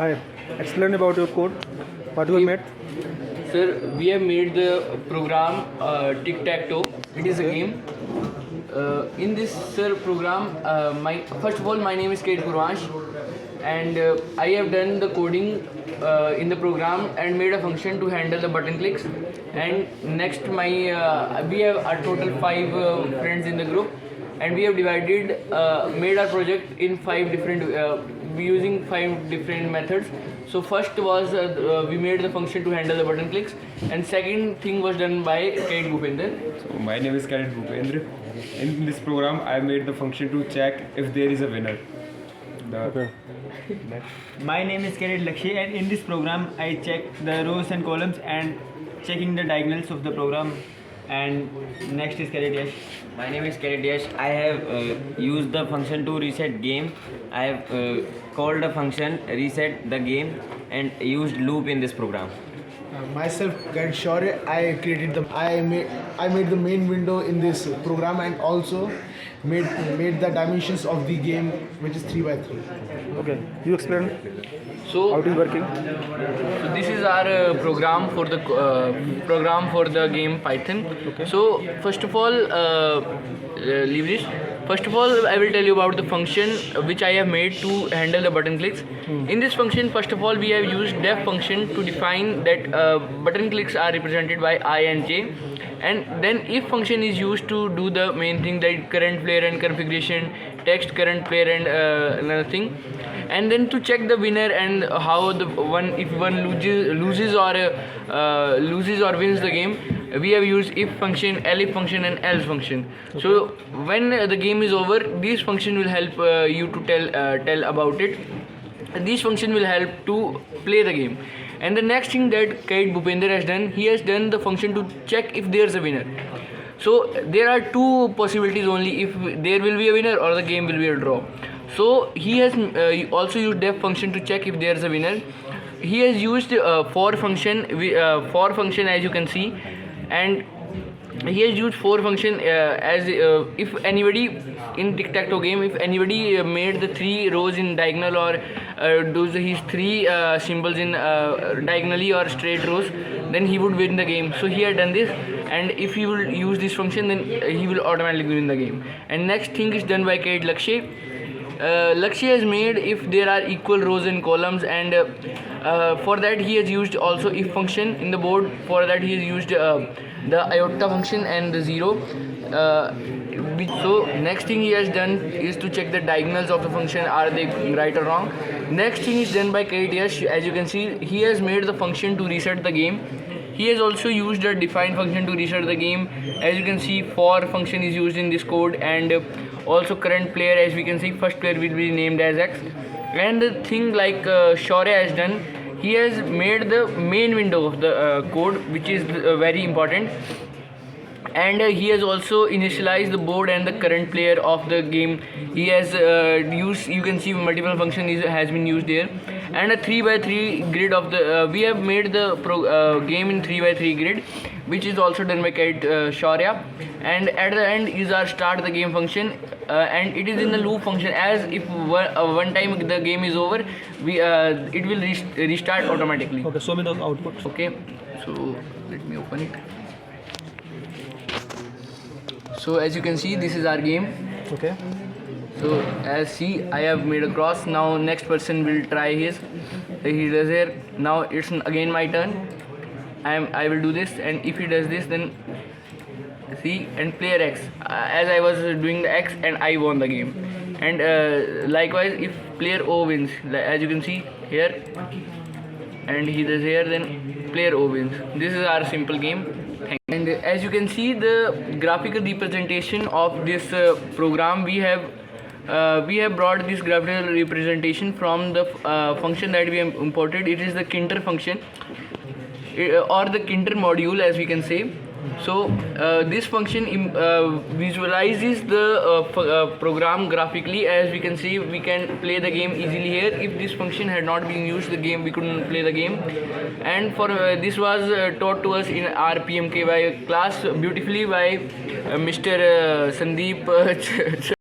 Hi, explain about your code. What you have made? Sir, we have made the program Tic Tac Toe. It is a game. In this program, my first of all, my name is Kate Purvansh, and I have done the coding in the program and made a function to handle the button clicks. And next, we have a total 5 friends in the group, and we have made our project in 5 different, using 5 different methods. So first was we made the function to handle the button clicks, and second thing was done by Kate Bhupender. So my name is Kate Bhupendra. In this program, I made the function to check if there is a winner. Okay. My name is Karit Lakshya, and in this program I check the rows and columns and checking the diagonals of the program. And next is Karit Yash. My name is Karit Yash. I have used the function to reset game. I have called the function reset the game and used loop in this program. Myself, Karan Shaurya, I made the main window in this program and also made the dimensions of the game, which is 3x3. Okay. You explain So how it is working. So this is our program for the game Python. Okay. So first of all, leave this. First of all, I will tell you about the function which I have made to handle the button clicks. In this function, first of all, we have used def function to define that button clicks are represented by I and j. And then if function is used to do the main thing, like current player and configuration, text current player and another thing, and then to check the winner and how if one loses or wins the game, we have used if function, elif function and else function. So when the game is over, this function will help you to tell about it. This function will help to play the game. And the next thing that Kate Bhupender has done, he has done the function to check if there's a winner. So there are 2 possibilities only: if there will be a winner or the game will be a draw. So he has also used def function to check if there's a winner. He has used for function as you can see, and he has used for function as if anybody in tic-tac-toe game, if anybody made the 3 rows in diagonal or does his 3 symbols in diagonally or straight rows, then he would win the game. So he had done this, and if he will use this function, then he will automatically win the game. And next thing is done by Kate Lakshya. Lakshya has made if there are equal rows and columns, and for that he has used also if function in the board. For that he has used the iota function and the 0. So next thing he has done is to check the diagonals of the function, are they right or wrong. Next thing is done by Kate Yash. As you can see, he has made the function to reset the game. He has also used a define function to reset the game. As you can see, for function is used in this code, and also current player, as we can see, first player will be named as X. And the thing like Shaurya has done, he has made the main window of the code, which is very important. And he has also initialized the board and the current player of the game. He has used, you can see multiple function has been used there, and a 3x3 grid of the we have made the game in 3x3 grid, which is also done by Kate Shaurya. And at the end is our start the game function, and it is in the loop function, as if one time the game is over, it will restart automatically. Okay. Show me the output. Okay, so let me open it. So as you can see, this is our game. Okay. So as see, I have made a cross. Now next person will try his. He does here. Now it's again my turn. I will do this, and if he does this, then see, and player X. As I was doing the X, and I won the game. And likewise, if player O wins, as you can see here, and he does here, then player O wins. This is our simple game. And as you can see, the graphical representation of this program, we have brought this graphical representation from the function that we have imported. It is the Kinter function, or the Kinter module, as we can say. So this function visualizes the program graphically. As we can see, we can play the game easily here. If this function had not been used, the game, we couldn't play the game. And for this was taught to us in our PMKY class beautifully by Mr. Sandeep